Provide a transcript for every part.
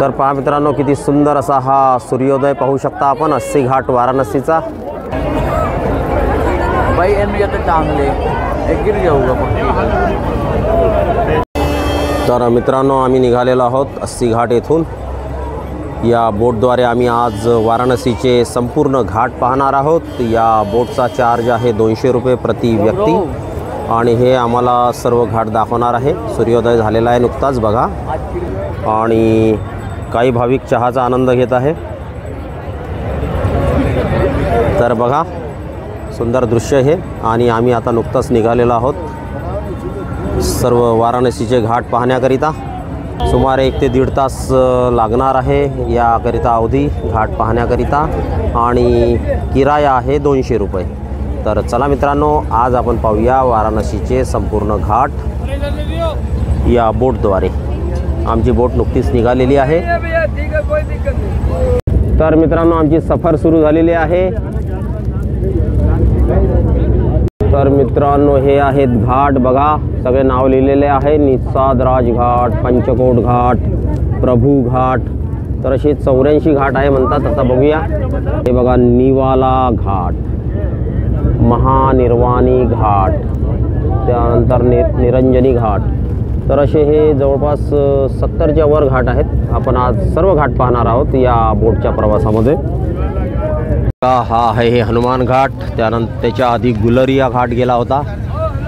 तर पहा मित्रांनो, किती सुंदर असा हा सूर्योदय पाहू शकता आपण 80 घाट वाराणसीचा। भाई चांगले एक गिर जाऊगा तर मित्रांनो, आम्ही निघालेलो आहोत 80 घाट येथून। या बोटद्वारे आम्ही आज वाराणसीचे संपूर्ण घाट पाहणार आहोत। या बोटचा चार्ज आहे 200 रुपये प्रति व्यक्ती आणि हे आम्हाला सर्व घाट दाखवणार आहे। सूर्योदय झालेला आहे नुकताच बघा, आणि काही भाविक चहाचा आनंद घेत आहे। तर बघा, सुंदर दृश्य हे, आणि आम्ही आता नुकताच निघालेलो आहोत सर्व वाराणसीचे घाट पाहण्याकरिता। सुमारे 1 ते 1.5 तास लागणार आहे याकरिता अवधी घाट पाहण्याकरिता, आणि किराया आहे 200 रुपये। तर चला मित्रांनो, आज आपण पाहूया वाराणसीचे संपूर्ण घाट या बोटद्वारे। आमची बोट नुकतीच निघालेली आहे। तर मित्रांनो, आमची सफर सुरू झालेली आहे। तर मित्रांनो, हे आहेत घाट बघा, सगळे नाव लिहिलेले आहे। निषाद राज घाट, पंचकोट घाट, प्रभू घाट, तर असे 84 घाट आहे म्हणतात। आता बघूया, हे बघा, निवाला घाट, महानिर्वाणी घाट, त्यानंतर निरंजनी घाट, तर असे हे जवळपास 70च्या वर घाट आहेत। आपण आज सर्व घाट पाहणार आहोत या बोटच्या प्रवासामध्ये। हा आहे हे हनुमान घाट, त्यानंतर त्याच्या आधी गुलरिया घाट गेला होता,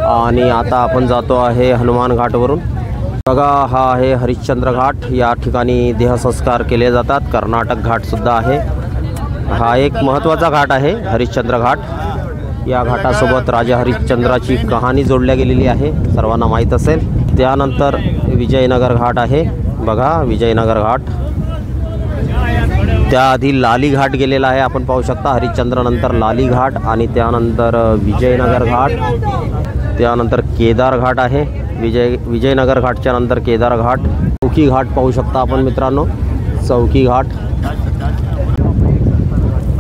आणि आता आपण जातो आहे हनुमान घाटवरून। बघा, हा आहे हरिश्चंद्र घाट, या ठिकाणी देहसंस्कार केले जातात। कर्नाटक घाटसुद्धा आहे। हा एक महत्त्वाचा घाट आहे हरिश्चंद्र घाट। या घाटासोबत राजा हरिश्चंद्राची कहाणी जोडल्या गेलेली आहे, सर्वांना माहीत असेल। त्यानंतर विजयनगर घाट आहे बघा, विजयनगर घाट। त्याआधी लाली घाट गेलेला आहे, आपण पाहू शकता। हरिश्चंद्रानंतर लाली घाट, आणि त्यानंतर विजयनगर घाट, त्यानंतर केदार घाट आहे। विजयनगर घाटच्या नंतर केदार घाट। चौकी घाट पाहू शकता आपण मित्रांनो, चौकी घाट,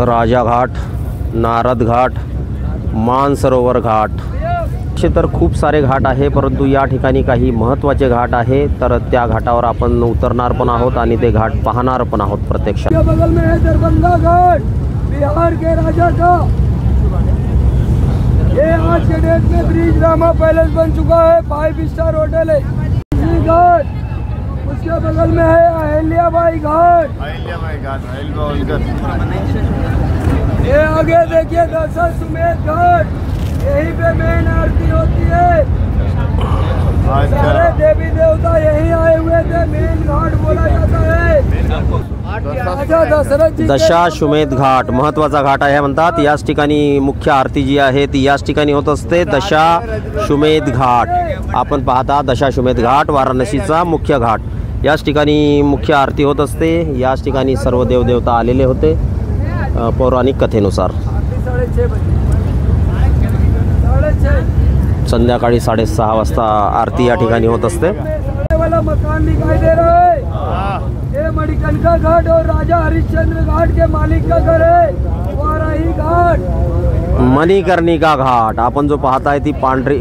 राजा घाट, नारद घाट, मानसरोवर घाट। असे तर खूप सारे घाट आहे, परंतु या ठिकाणी काही महत्त्वाचे घाट आहे, तर त्या घाटावर आपण उतरणार पण आहोत आणि ते घाट पाहणार पण आहोत प्रत्यक्षात। बगल में है दरभंगा घाट, बिहार के राजा का। ये आज के डेट में ब्रिज रामा पैलेस बन चुका है, 5 स्टार होटल है। घाट उसके बगल में है अहिल्याबाई घाट। ये आगे देखिए दशाश्वमेध घाट, यहीं पे मेन आरती होती है। सारे देवी देवता यहीं आए हुए थे, मेन घाट बोला जाता है। दशाश्वमेध घाट महत्त्वाचा घाट आहे म्हणतात। याच ठिकाणी मुख्य आरती जी आहे ती याच ठिकाणी होत असते, दशाश्वमेध घाट। आपण पाहता दशाश्वमेध घाट वाराणसीचा मुख्य घाट, याच ठिकाणी मुख्य आरती होत असते। याच ठिकाणी सर्व देवदेवता आलेले होते पौराणिक कथेनुसार। संध्याकाळी 6:30 वाजता आरती या ठिकाणी होत असते। वाला मकान दिखाई दे रहा है, ये मणिकर्णिका घाट और राजा हरिश्चंद्र घाट के मालिक का घर है, वाराही घाट। मणिकर्णिका घाट आपण जो पाहताय ती पांढरी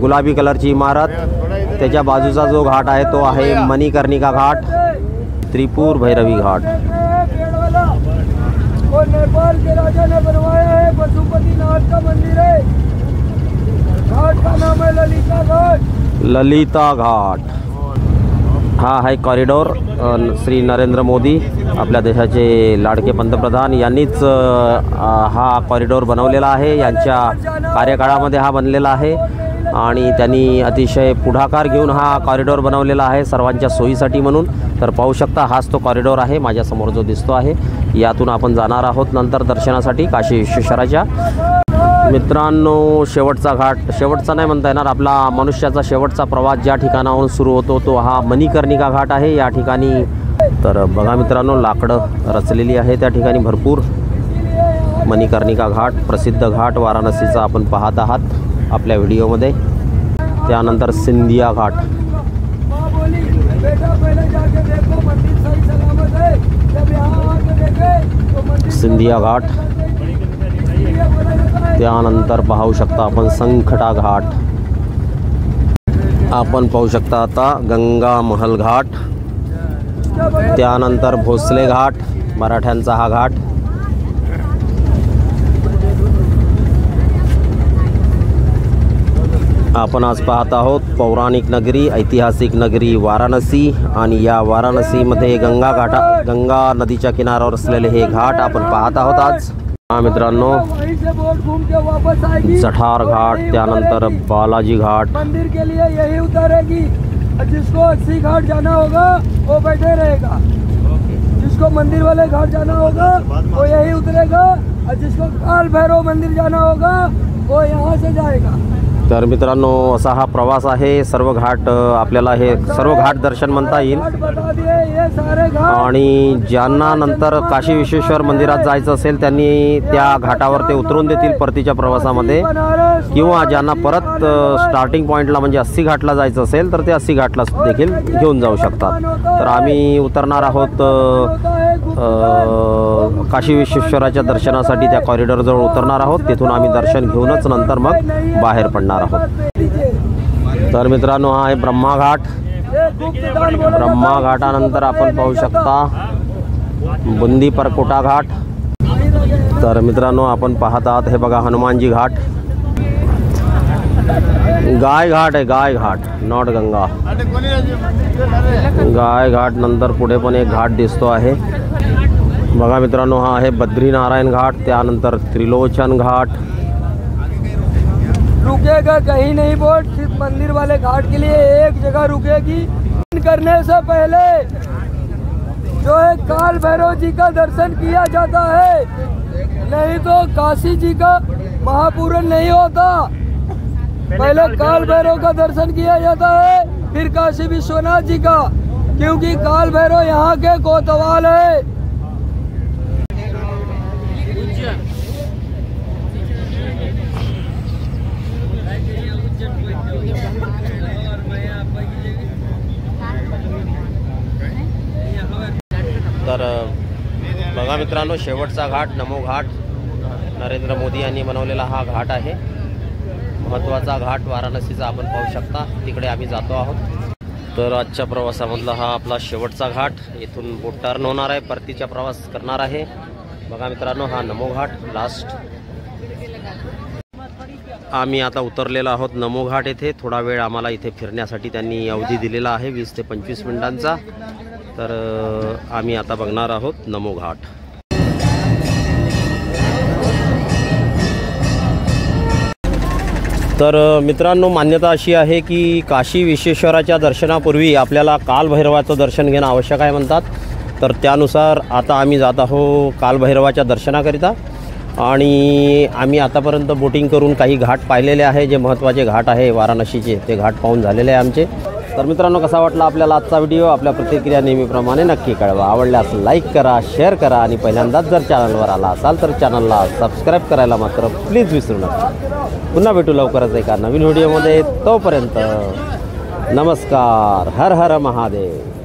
गुलाबी कलरची इमारत, त्याच्या बाजूचा जो घाट आहे तो आहे मणिकर्णिका घाट। त्रिपुर भैरवी घाट, और नेपाल के राजा ने बनवाया है, पशुपतिनाथ का मंदिर है। घाट का नाम है ललिता घाट। ललिता घाट हा आहे कॉरिडोर। श्री नरेंद्र मोदी आपल्या देशाचे लाडके पंतप्रधान यांनीच हा कॉरिडोर बनवलेला आहे। यांच्या कार्यकाळामध्ये हा बनलेला आहे, आणि त्यांनी अतिशय पुढाकार घेऊन हा कॉरिडोर बनवलेला आहे सर्वांच्या सोयीसाठी म्हणून। तर पाहू शकता, हाच तो कॉरिडोर आहे माझ्यासमोर जो दिसतो आहे। यातून आपण जाणार आहोत नंतर दर्शनासाठी काशी विश्वेश्वराच्या। मित्रांनो, शेवटचा घाट, शेवटचा नाही म्हणता येणार, आपला मनुष्याचा शेवटचा प्रवास ज्या ठिकाणाहून सुरू होतो तो हा मणिकर्णिका घाट आहे या ठिकाणी। तर बघा मित्रांनो, लाकडं रचलेली आहे त्या ठिकाणी भरपूर। मणिकर्णिका घाट प्रसिद्ध घाट वाराणसीचा आपण पाहत आहात आपल्या व्हिडिओमध्ये। त्यानंतर सिंधिया घाट, सिंधिया घाट। त्यानंतर पाहू शकता आपण संखटा घाट। आपण पाहू शकता आता गंगा महल घाट। उसके बगल त्यानंतर भोसले घाट, मराठ्यांचा हा घाट. आपण आज पाहत आहोत पौराणिक नगरी, ऐतिहासिक नगरी वाराणसी. आणि या वाराणसीमध्ये गंगा नदीच्या किनाऱ्यावर असलेले हे घाट आपण पाहत आहोत आज. मित्रांनो, वहीं से बोट घूम के वापस आएगी. जठार घाट, त्यानंतर बालाजी घाट. मंदिर के लिए यही उतारेगी. जिसको 80 घाट जाना होगा वो बैठे रहेगा. जिसको मंदिर वाले घाट जाना होगा वो यही उतरेगा. और जिसको काल भैरव मंदिर जाना होगा वो यहाँ से जाएगा. तर मित्रांनो, असा हा प्रवास आहे. सर्व घाट आपल्याला हे सर्व घाट दर्शन म्हणता येईल. घाट बता दिए ये सारे घाट. आणि ज्यांना नंतर काशी विश्वेश्वर मंदिरात जायचं असेल त्यांनी त्या घाटावर ते उतरून देतील परतीच्या प्रवासामध्ये. बनारस किंवा ज्यांना परत स्टार्टिंग पॉईंटला म्हणजे 80 घाटला जायचं असेल तर ते 80 घाटला देखील घेऊन जाऊ शकतात. तर आम्ही उतरणार आहोत काशी विश्वेश्वराच्या दर्शनासाठी. त्या कॉरिडॉरजवळ उतरणार आहोत. तिथून आम्ही दर्शन घेऊनच नंतर मग बाहेर पडणार आहोत. तर मित्रांनो, हा आहे ब्रह्मा घाट. ब्रह्मा घाटानंतर आपण पाहू शकता बुंदी परकोटा घाट. तर मित्रांनो, आपण पाहत आहात हे बघा हनुमानजी घाट. गाय घाट आहे, गाय घाट, नॉट गंगा. गाय घाट नंतर पुढे पण एक घाट दिसतो आहे बघा मित्रांनो. हा आहे बद्रीनारायण घाट, त्यानंतर त्रिलोचन घाट. रुकेगा कहीं नहीं बोट, सिर्फ मंदिर वाले घाट के लिए एक जगह रुकेगी. करने से पहले जो है काल भैरव जी का दर्शन किया जाता है, नहीं तो काशी जी का महापूरण नहीं होता. पहले काल भैरव का दर्शन किया जाता है, फिर काशी विश्वनाथ जी का, क्योंकि काल भैरव यहाँ के कोतवाल है. तर बघा मित्रांनो, शेवटचा घाट नमो घाट नरेंद्र मोदी यांनी बनवलेला हा घाट आहे. महत्त्वाचा घाट वाराणसीचा आपण पाहू शकता. तिकडे आम्ही जातो आहोत. तर आजच्या प्रवासामधला हा आपला शेवटचा घाट. इथून बोट टर्न होणार आहे, परतीचा प्रवास करणार आहे. बघा मित्रांनो, हा नमो घाट लास्ट. आम्ही आता उतरलेलो आहोत नमो घाट येथे. थोडा वेळ आम्हाला इथे फिरण्यासाठी त्यांनी अवधी दिलेला आहे 20 ते 25 मिनिटांचा. तर आम्ही आता बघणार आहोत नमो घाट. तर मित्रांनो, मान्यता अशी आहे की काशी विश्वेश्वराच्या दर्शनापूर्वी आपल्याला कालभैरवाचं दर्शन घेणं आवश्यक आहे म्हणतात. तर त्यानुसार आता आम्ही जात आहोत कालभैरवाच्या दर्शनाकरिता. आणि आम्ही आतापर्यंत बोटिंग करून काही घाट पाहिलेले आहे. जे महत्त्वाचे घाट आहे वाराणसीचे ते घाट पाहून झालेले आहे आमचे. तर मित्रांनो, कसा वाटला आपल्याला आजचा व्हिडिओ? आपल्या प्रतिक्रिया नेहमीप्रमाणे नक्की कळवा. आवडल्यास लाईक करा, शेअर करा आणि पहिल्यांदाच जर चॅनलवर आला असाल तर चॅनलला सबस्क्राईब करायला मात्र प्लीज विसरू नका. पुन्हा भेटू लवकरच एका नवीन व्हिडिओमध्ये. तोपर्यंत नमस्कार. हर हर महादेव.